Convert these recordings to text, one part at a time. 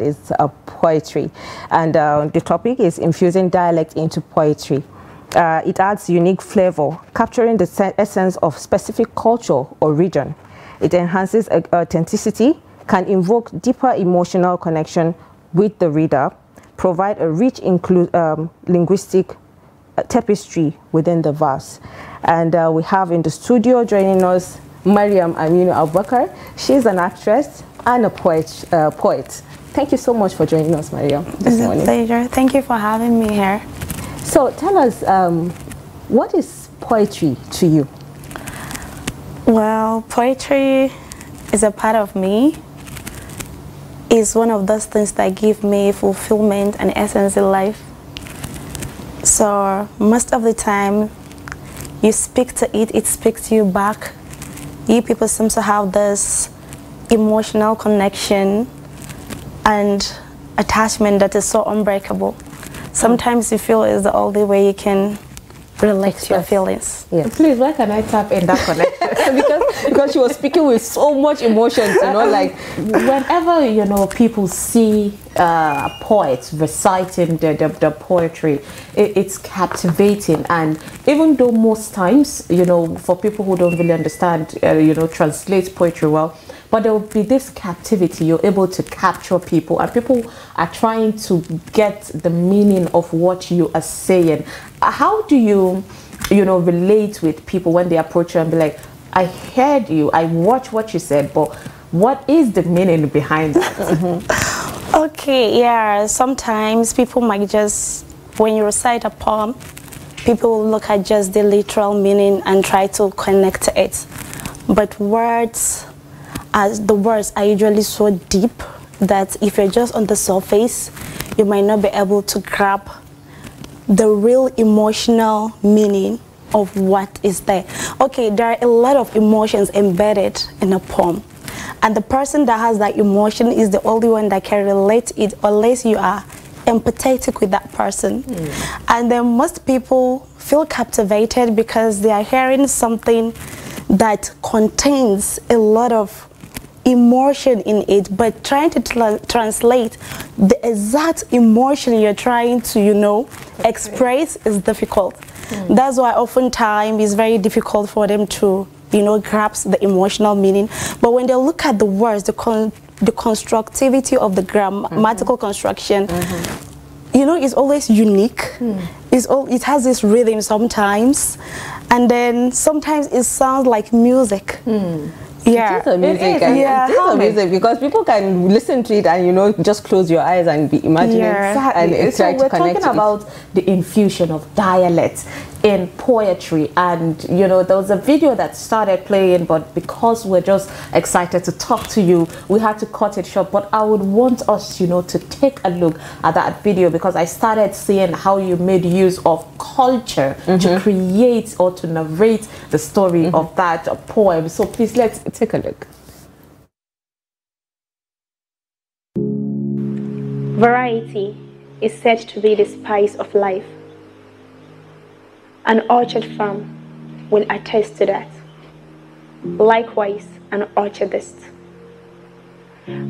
is poetry, and the topic is infusing dialect into poetry. It adds unique flavor, capturing the essence of specific culture or region. It enhances authenticity, can invoke deeper emotional connection with the reader, provide a rich linguistic tapestry within the verse. And we have in the studio joining us Maryam Aminu Abubakar. She's an actress and a poet. Thank you so much for joining us, Maryam, this morning. It's a pleasure. Thank you for having me here. So tell us, what is poetry to you? Well, poetry is a part of me. It's one of those things that give me fulfillment and essence in life. So most of the time, you speak to it, it speaks to you back. You people seem to have this emotional connection and attachment that is so unbreakable. Sometimes you feel it's the only way you can relate to your feelings. Yes. Please, why can I tap in that connection? because she was speaking with so much emotions, you know, like whenever, you know, people see poets reciting the poetry, it's captivating. And even though most times, you know, for people who don't really understand, you know, translate poetry well, but there will be this captivity. You're able to capture people, and people are trying to get the meaning of what you are saying. How do you, you know, relate with people when they approach you and be like, I heard you, I watched what you said, but what is the meaning behind that? Okay, yeah, sometimes people might just, when you recite a poem, people will look at just the literal meaning and try to connect to it. But words, as the words are usually so deep that if you're just on the surface, you might not be able to grab the real emotional meaning of what is there. Okay, there are a lot of emotions embedded in a poem, and the person that has that emotion is the only one that can relate it, unless you are empathetic with that person. And then most people feel captivated because they are hearing something that contains a lot of emotion in it, but trying to translate the exact emotion you're trying to, you know, express is difficult. That's why oftentimes it's very difficult for them to, you know, grasp the emotional meaning. But when they look at the words, the constructivity of the grammatical construction, you know, it's always unique. It has this rhythm sometimes, and then sometimes it sounds like music. Yeah, it is a music. Yeah, it is a music because people can listen to it and, you know, just close your eyes and be imagining. Exactly. And so we're talking about the infusion of dialects in poetry, and you know, there was a video that started playing, but because we're just excited to talk to you, we had to cut it short. But I would want us, you know, to take a look at that video, because I started seeing how you made use of culture to create or to narrate the story of that poem. So please, let's take a look. Variety is said to be the spice of life. An orchard farm will attest to that. Likewise, an orchardist.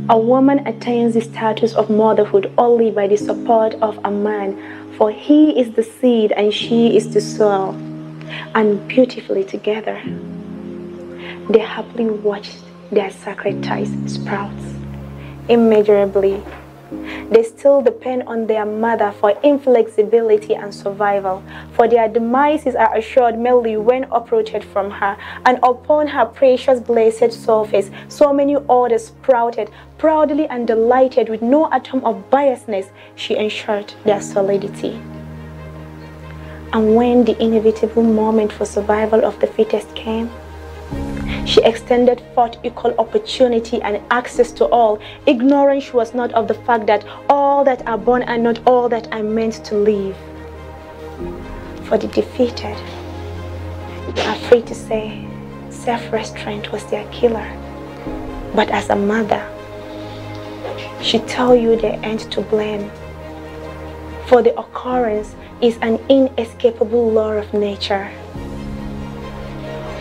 A woman attains the status of motherhood only by the support of a man, for he is the seed and she is the soil, and beautifully together they happily watched their sacred ties sprout. Immeasurably, they still depend on their mother for inflexibility and survival, for their demises are assured merely when uprooted from her, and upon her precious blessed surface so many others sprouted, proudly and delighted with no atom of biasness, she ensured their solidity. And when the inevitable moment for survival of the fittest came, she extended forth equal opportunity and access to all, ignorant she was not of the fact that all that are born are not all that are meant to live. For the defeated, they are free to say self-restraint was their killer. But as a mother, she tells you they ain't to blame, for the occurrence is an inescapable law of nature.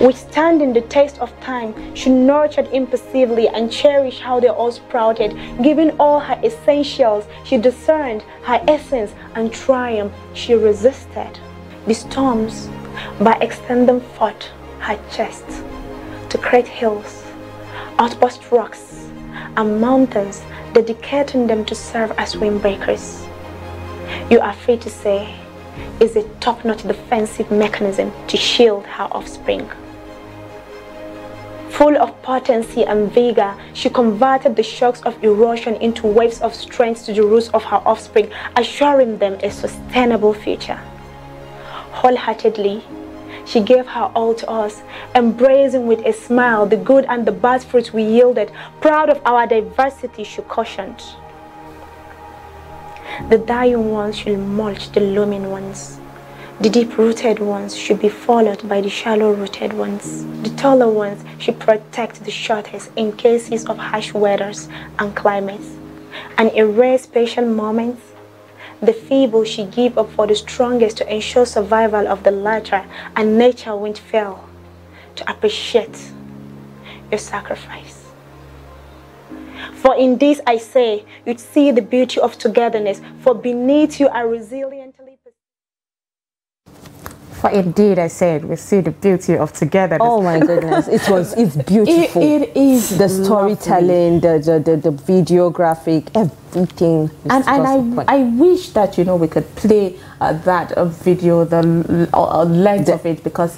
Withstanding the test of time, she nurtured impassively and cherished how they all sprouted. Giving all her essentials, she discerned her essence and triumph. She resisted the storms by extending forth her chest to create hills, outpost rocks, and mountains, dedicating them to serve as windbreakers. You are free to say, is a top-notch defensive mechanism to shield her offspring. Full of potency and vigor, she converted the shocks of erosion into waves of strength to the roots of her offspring, assuring them a sustainable future. Wholeheartedly, she gave her all to us, embracing with a smile the good and the bad fruits we yielded. Proud of our diversity, she cautioned. The dying ones should mulch the looming ones. The deep-rooted ones should be followed by the shallow-rooted ones. The taller ones should protect the shortest in cases of harsh weathers and climates. And in rare special moments, the feeble should give up for the strongest to ensure survival of the latter, and nature won't fail to appreciate your sacrifice. For in this I say, you'd see the beauty of togetherness, for beneath you are resiliently. For indeed, I said, we see the beauty of togetherness. Oh my goodness, it's beautiful. It is the storytelling, the videographic, everything. And I wish that we could play that video, the length of it, because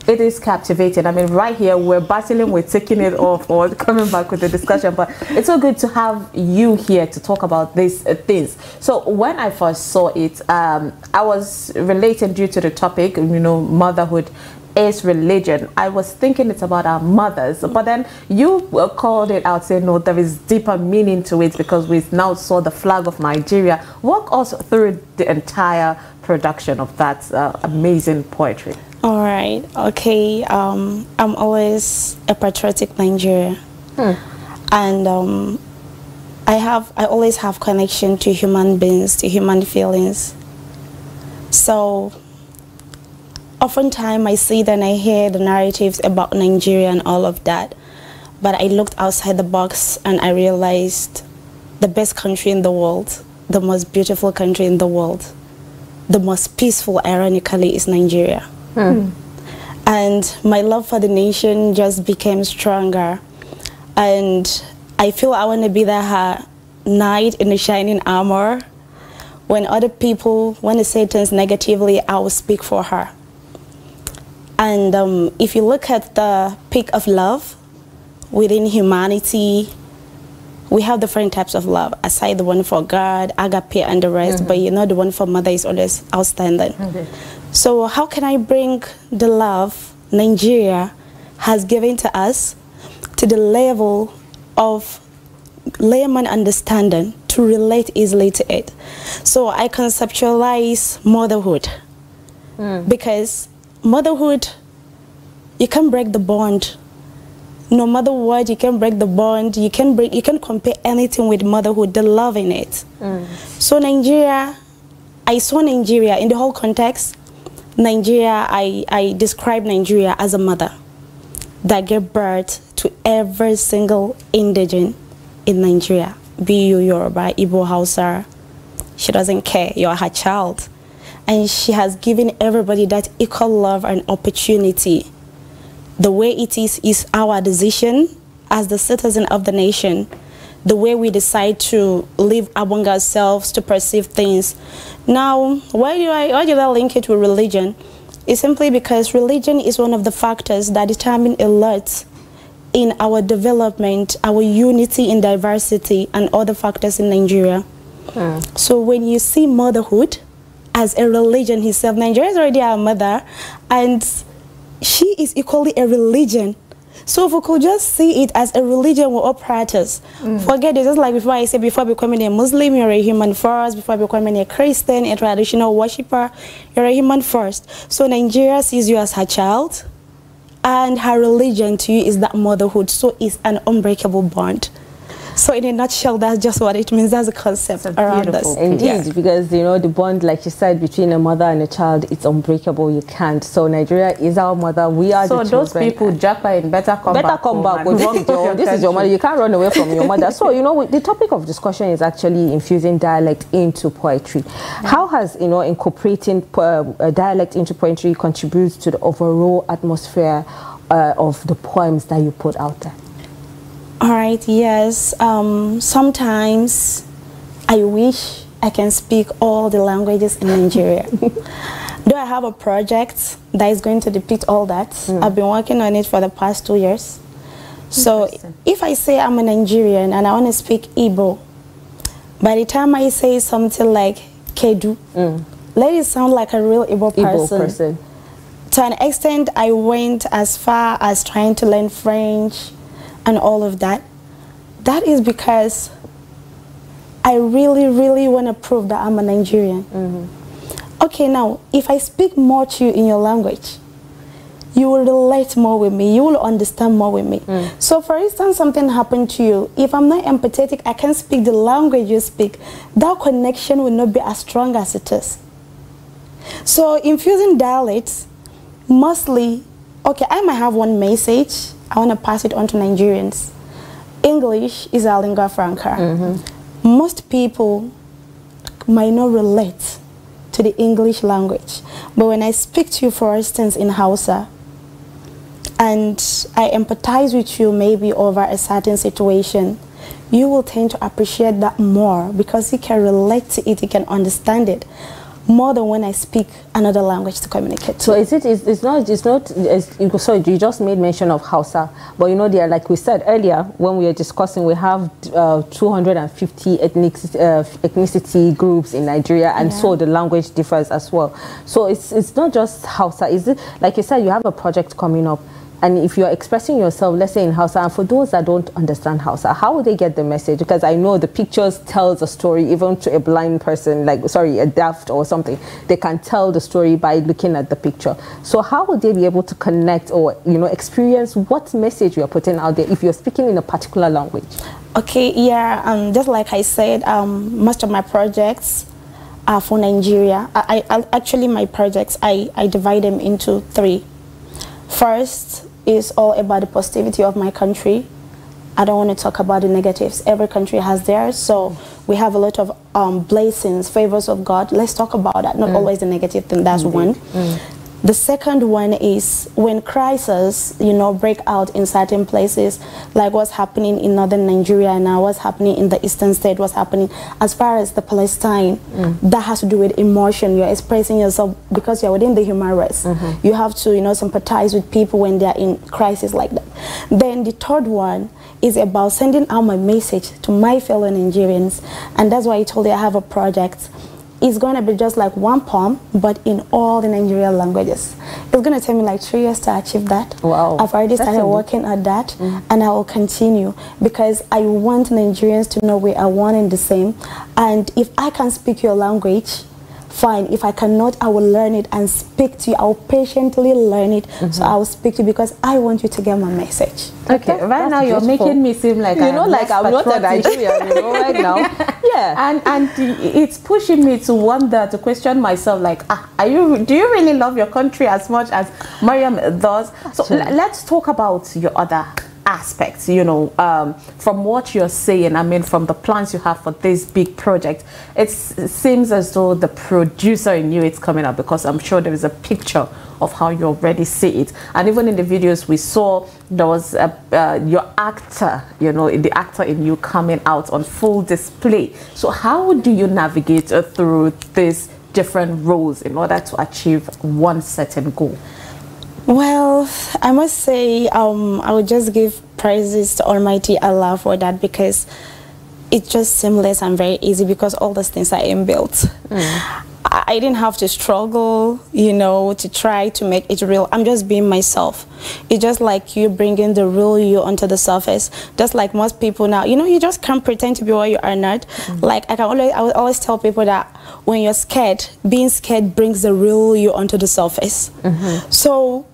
it is captivating. I mean, right here we're battling with taking it off or coming back with the discussion, but it's so good to have you here to talk about these things. So when I first saw it, I was relating due to the topic, motherhood is religion. I was thinking it's about our mothers, but then you called it out, saying no, there is deeper meaning to it, because we now saw the flag of Nigeria. Walk us through the entire production of that amazing poetry. All right. Okay. I'm always a patriotic Nigerian, and I always have connection to human beings, to human feelings. So oftentimes I see and I hear the narratives about Nigeria and all of that, but I looked outside the box and I realized the best country in the world, the most beautiful country in the world, the most peaceful, ironically, is Nigeria. And my love for the nation just became stronger, and I feel I want to be that knight in the shining armor. When other people want to say things negatively, I will speak for her. And if you look at the peak of love within humanity, we have different types of love, aside the one for God, agape, and the rest, but the one for mother is always outstanding. So how can I bring the love Nigeria has given to us to the level of layman understanding to relate easily to it? So I conceptualize motherhood, because motherhood, you can't break the bond. No matter what, you can break the bond. You can compare anything with motherhood, the love in it. So Nigeria, I saw Nigeria in the whole context. Nigeria, I describe Nigeria as a mother that gave birth to every single indigent in Nigeria. Be you Yoruba, Igbo, Hausa, she doesn't care. You're her child. And she has given everybody that equal love and opportunity. The way it is our decision as the citizen of the nation. The way we decide to live among ourselves, to perceive things. Now, why do I link it with religion? It's simply because religion is one of the factors that determine a lot in our development, our unity in diversity, and other factors in Nigeria. So when you see motherhood as a religion itself, Nigeria is already our mother, and she is equally a religion. So if we could just see it as a religion we all practice, forget it. Just like before I said, before becoming a Muslim, you're a human first. Before becoming a Christian, a traditional worshipper, you're a human first. So Nigeria sees you as her child, and her religion to you is that motherhood. So it's an unbreakable bond. So in a nutshell, that's just what it means. That's a concept around this. Indeed, because you know the bond, like you said, between a mother and a child, it's unbreakable. You can't. So Nigeria is our mother. We are the children. So those people, Japa, better come back. This is your mother. You can't run away from your mother. So you know, the topic of discussion is actually infusing dialect into poetry. How has incorporating dialect into poetry contributes to the overall atmosphere of the poems that you put out there? All right, yes. Sometimes I wish I can speak all the languages in Nigeria. Though I have a project that is going to depict all that. I've been working on it for the past 2 years. So if I say I'm a Nigerian and I want to speak Igbo, by the time I say something like Kedu, let it sound like a real Igbo person. To an extent, I went as far as trying to learn French and all of that. That is because I really, really want to prove that I'm a Nigerian. Okay, now, if I speak more to you in your language, you will relate more with me, you will understand more with me. So for instance, something happened to you, if I'm not empathetic, I can't speak the language you speak, that connection will not be as strong as it is. So infusing dialects, mostly, okay, I might have one message, I want to pass it on to Nigerians. English is our lingua franca. Most people might not relate to the English language, but when I speak to you, for instance, in Hausa, and I empathize with you maybe over a certain situation, you will tend to appreciate that more because you can relate to it, you can understand it more than when I speak another language to communicate. So it's not sorry, you just made mention of Hausa, but you know, there, like we said earlier when we were discussing, we have 250 ethnicity groups in Nigeria, and so the language differs as well. So it's not just Hausa. Is it, like you said, you have a project coming up, and if you're expressing yourself, let's say in Hausa, and for those that don't understand Hausa, how would they get the message? Because I know the pictures tells a story, even to a blind person, like, sorry, a deaf or something, they can tell the story by looking at the picture. So how would they be able to connect or, experience what message you're putting out there if you're speaking in a particular language? Okay, yeah, just like I said, most of my projects are for Nigeria. Actually, my projects, I divide them into 3. First is all about the positivity of my country. I don't want to talk about the negatives. Every country has theirs, so we have a lot of blessings, favors of God. Let's talk about that, not always the negative thing. That's one. The second one is when crises, break out in certain places, like what's happening in northern Nigeria now, what's happening in the eastern state, what's happening as far as the Palestine. That has to do with emotion. You're expressing yourself because you're within the human race. You have to, sympathize with people when they're in crisis like that. Then the third one is about sending out my message to my fellow Nigerians, and that's why I told you I have a project. It's going to be just like one poem, but in all the Nigerian languages. It's going to take me like 3 years to achieve that. Wow. I've already started working at that, and I will continue because I want Nigerians to know we are one and the same. And if I can speak your language, fine. If I cannot, I will learn it and speak to you. I will patiently learn it, so I will speak to you because I want you to get my message. Okay, right now you're making me seem like I'm not a Nigerian, right now. Yeah, and it's pushing me to wonder, to question myself, like, do you really love your country as much as Maryam does? So let's talk about your other aspects, from what you're saying. I mean, from the plans you have for this big project, it seems as though the producer in you is coming up, because I'm sure there is a picture of how you already see it. And even in the videos we saw, there was your actor, the actor in you coming out on full display. So how do you navigate through these different roles in order to achieve one certain goal? Well, I must say, I would just give praises to Almighty Allah for that, because it's just seamless and very easy, because all those things are inbuilt. I didn't have to struggle, to try to make it real. I'm just being myself. It's just like you bringing the real you onto the surface. Just like most people now, you just can't pretend to be what you are not. Like I would always tell people that when you're scared, being scared brings the real you onto the surface. So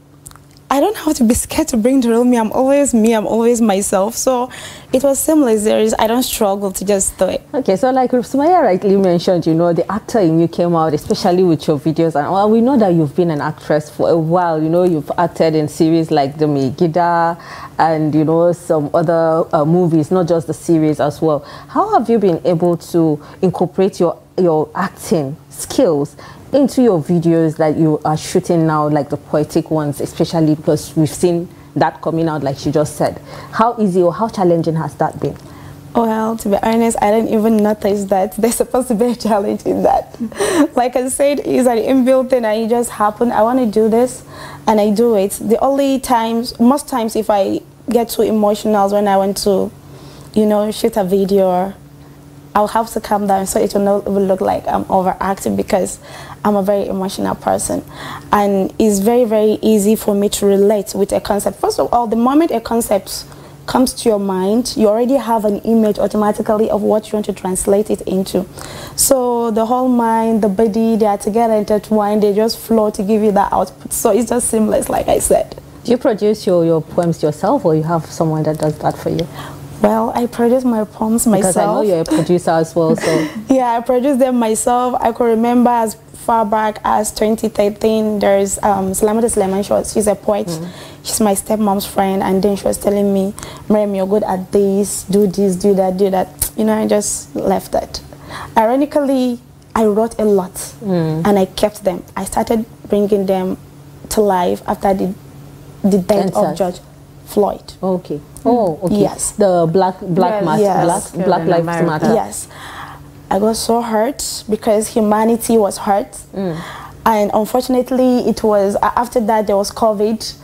I don't have to be scared to bring the real me. I'm always me. I'm always myself. So it was seamless. I don't struggle to just do it. Okay, so like Sumaya rightly mentioned, you know, the actor in you came out, especially with your videos. And well, we know that you've been an actress for a while. You know, you've acted in series like The Megida and, you know, some other movies, not just the series as well. How have you been able to incorporate your acting skills into your videos that you are shooting now, like the poetic ones, especially because we've seen that coming out, like she just said? How easy or how challenging has that been? Well, to be honest, I didn't even notice that there's supposed to be a challenge in that. Like I said, it's an inbuilt thing and it just happened. I want to do this and I do it. The only times, most times if I get too emotional when I want to, you know, shoot a video, I'll have to calm down so it will not look like I'm overacting, because I'm a very emotional person. And it's very, very easy for me to relate with a concept. First of all, the moment a concept comes to your mind, you already have an image automatically of what you want to translate it into. So the whole mind, the body, they are together intertwined, they just flow to give you that output. So it's just seamless, like I said. Do you produce your poems yourself, or you have someone that does that for you? Well, I produce my poems myself. Because I know you're a producer as well, so... Yeah, I produce them myself. I could remember as far back as 2013, there's Salamata Sleman, she's a poet. She's my stepmom's friend, and then she was telling me, Maryam, you're good at this, do that, do that. You know, I just left that. Ironically, I wrote a lot, and I kept them. I started bringing them to life after the death of George Floyd. Okay. Oh, okay. Yes. The Black Lives Matter. Yes. I got so hurt because humanity was hurt. And unfortunately, it was after that there was COVID.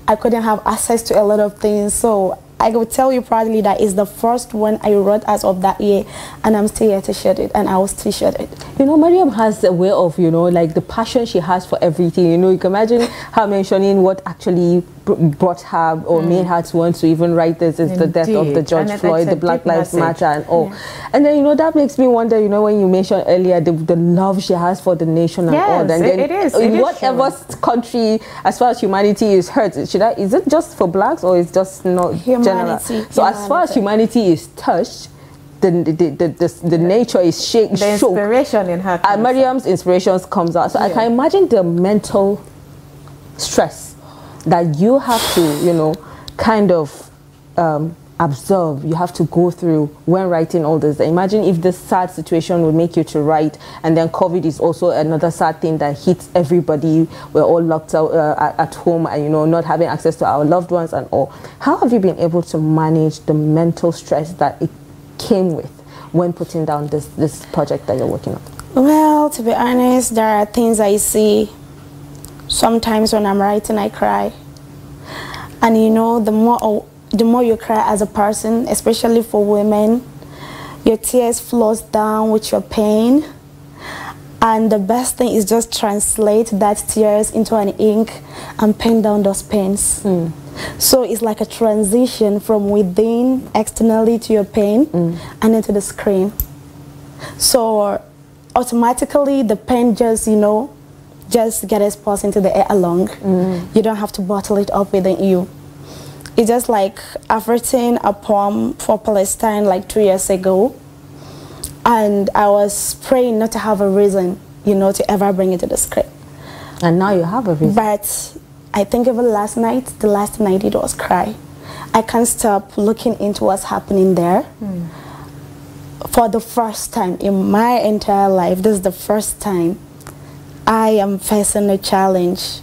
I couldn't have access to a lot of things. So I will tell you proudly that it's the first one I wrote as of that year, and I'm still here to share it, and I will still share it. You know, Maryam has a way of, you know, like the passion she has for everything. You know, you can imagine her mentioning what actually brought her or made her to want to even write this is the death of the George Floyd, the Black Lives Matter and all. Yeah. And then, you know, that makes me wonder, you know, when you mentioned earlier the love she has for the nation and all. And then it is. In whatever country, as far as humanity is hurt, is it just for blacks or is just not general? So as far as humanity is touched, the nature is shook. The inspiration in her. And Maryam's inspirations comes out. So I can imagine the mental stress that you have to, you know, kind of observe, you have to go through when writing all this. Imagine if this sad situation would make you to write, and then COVID is also another sad thing that hits everybody. We're all locked out at home and, you know, not having access to our loved ones and all. How have you been able to manage the mental stress that it came with when putting down this project that you're working on? Well, to be honest, there are things I see. Sometimes when I'm writing, I cry. And you know, the more you cry as a person, especially for women, your tears flows down with your pain. And the best thing is just translate that tears into an ink and pen down those pains. So it's like a transition from within, externally to your pain and into the screen. So automatically the pen just, you know, just get exposed into the air along. You don't have to bottle it up within you. It's just like I've written a poem for Palestine like 2 years ago, and I was praying not to have a reason, you know, to ever bring it to the script. And now you have a reason. But I think even last night, the last thing I did was cry. I can't stop looking into what's happening there. For the first time in my entire life, this is the first time I am facing a challenge.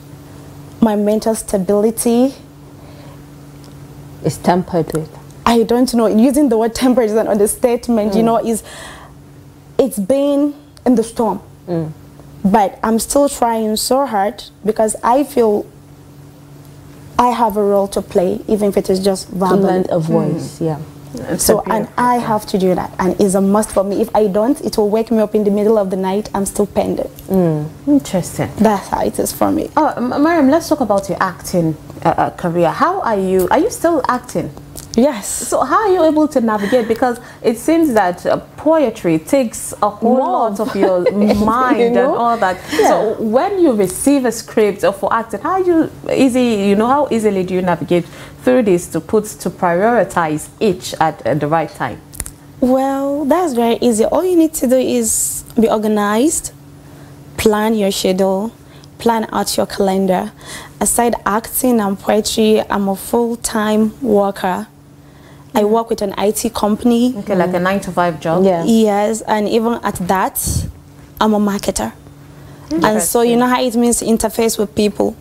My mental stability is tempered with. I don't know. Using the word tempered is an understatement. You know, it's been in the storm. But I'm still trying so hard because I feel I have a role to play, even if it is just verbal. To lend a voice, yeah. So, and I have to do that, and it's a must for me. If I don't, it will wake me up in the middle of the night. I'm still pending. Interesting. That's how it is for me. Oh, Maryam, let's talk about your acting career. How are you? Are you still acting? Yes. So how are you able to navigate? Because it seems that poetry takes a whole lot of your mind and all that. Yeah. So when you receive a script for acting, how how easily do you navigate through this to prioritize each at the right time? Well, that's very easy. All you need to do is be organized, plan your schedule, plan out your calendar. Aside acting and poetry, I'm a full-time worker. I work with an IT company. Okay, like a 9-to-5 job? Yeah. Yes, and even at that, I'm a marketer. And so you know how it means to interface with people.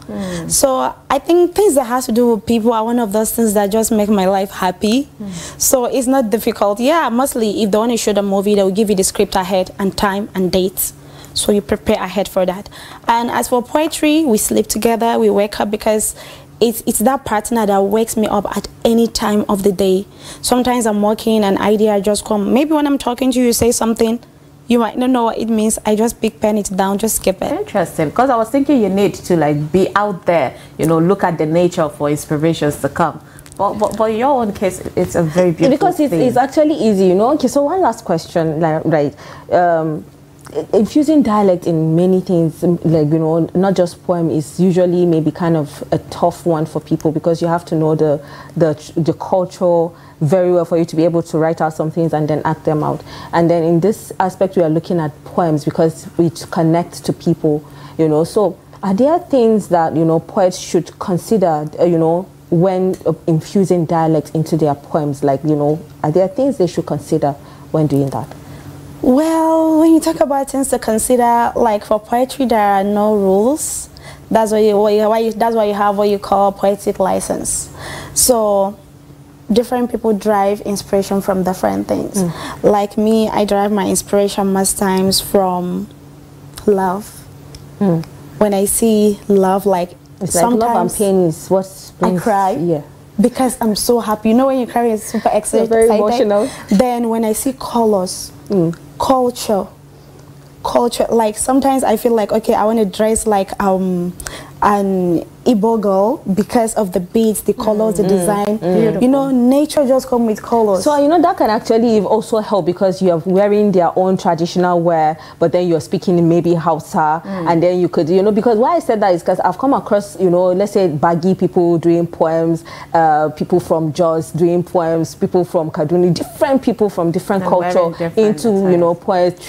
So I think things that has to do with people are one of those things that just make my life happy. So it's not difficult. Yeah, mostly if they want to shoot a movie, they will give you the script ahead and time and dates. So you prepare ahead for that. And as for poetry, we sleep together, we wake up, because it's that partner that wakes me up at any time of the day. Sometimes I'm working, an idea just come. Maybe when I'm talking to you, you say something, you might not know what it means. I just pen it down, just skip it. Interesting, because I was thinking you need to like be out there, look at the nature for inspirations to come. But in your own case, it's a very beautiful thing. Because it's actually easy, Okay, so one last question, right? Infusing dialect in many things, like not just poem, is usually maybe kind of a tough one for people, because you have to know the culture very well for you to be able to write out some things and then act them out. And then in this aspect, we are looking at poems because we connect to people, So are there things that poets should consider, when infusing dialect into their poems? Like, are there things they should consider when doing that? Well, when you talk about things to consider, like for poetry, there are no rules. That's why you have what you call poetic license. So different people derive inspiration from different things. Like me, I derive my inspiration most times from love. When I see love, like it's sometimes like love and pain is what I cry. Yeah. Because I'm so happy. When you cry, it's super excited. Very emotional. Then when I see colors, culture, like sometimes I feel like, okay, I want to dress like an Igbo girl because of the beads, the colors, the design. Nature just comes with colors. So that can actually also help, because you are wearing their own traditional wear, but then you're speaking in maybe Hausa, and then you could, because why I said that is because I've come across, let's say Bagi people doing poems, people from Jos doing poems, people from Kaduna, different people from different culture into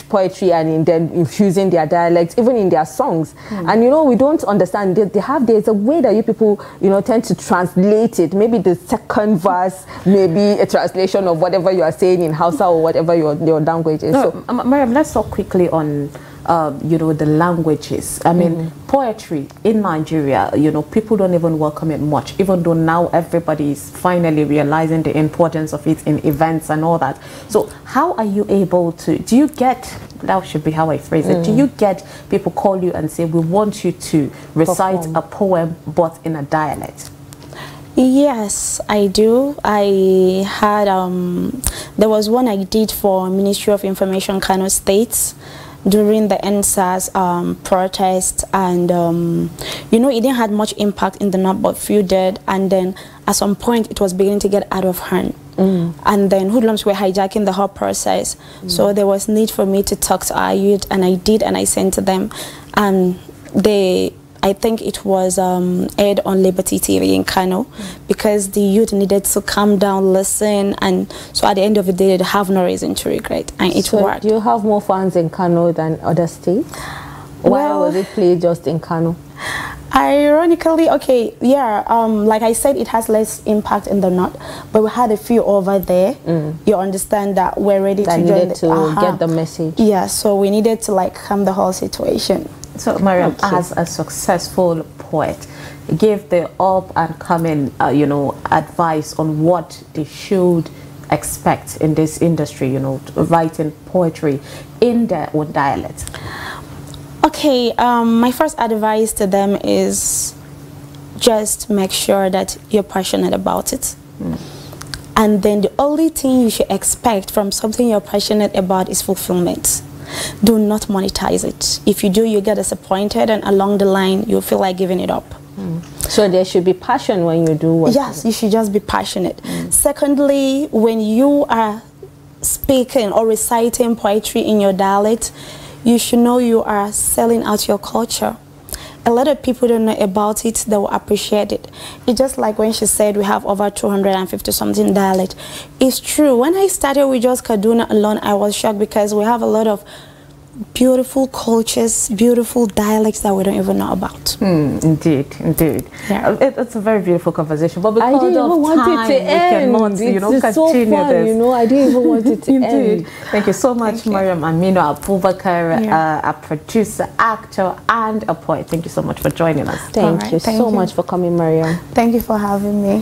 poetry, and then infusing their dialects even in their songs. And we don't understand that there's a way that you people tend to translate it. Maybe the second verse, maybe a translation of whatever you are saying in Hausa or whatever your language is. So Maryam, let's talk quickly on the languages. I mean, poetry in Nigeria, people don't even welcome it much, even though now everybody is finally realizing the importance of it in events and all that. So how are you able to, do you get, that should be how I phrase it, do you get people call you and say, we want you to recite a poem but in a dialect? Yes, I do. I had, there was one I did for Ministry of Information, Kano State, during the NSAS protest, and it didn't have much impact in the north, but few did. And then at some point it was beginning to get out of hand, and then hoodlums were hijacking the whole process. So there was need for me to talk to our youth, and I did, and I sent to them, and I think it was aired on Liberty TV in Kano, because the youth needed to calm down, listen, and so at the end of the day, they have no reason to regret, and it worked. Do you have more fans in Kano than other states? Why was it played just in Kano? Ironically, okay, yeah, like I said, it has less impact in the north, but we had a few over there. You understand that we're ready to needed to get the message. Yeah, so we needed to like calm the whole situation. So Maryam, as a successful poet, give the up and coming, advice on what they should expect in this industry, writing poetry in their own dialect. Okay, my first advice to them is just make sure that you're passionate about it. And then the only thing you should expect from something you're passionate about is fulfillment. Do not monetize it. If you do, you get disappointed, and along the line, you'll feel like giving it up. So there should be passion when you do what? Yes, you should just be passionate. Secondly, when you are speaking or reciting poetry in your dialect, you should know you are selling out your culture. A lot of people don't know about it, they will appreciate it. It's just like when she said we have over 250 something dialect. It's true. When I started with just Kaduna alone, I was shocked because we have a lot of beautiful cultures, beautiful dialects that we don't even know about. Indeed, indeed. Yeah. It's a very beautiful conversation, but because I didn't even want it to end. It's so fun, this. I didn't even want it to end. Thank you so much, Maryam Aminu Abubakar, a producer, actor, and a poet. Thank you so much for joining us. Thank you so much for coming, Maryam. Thank you for having me.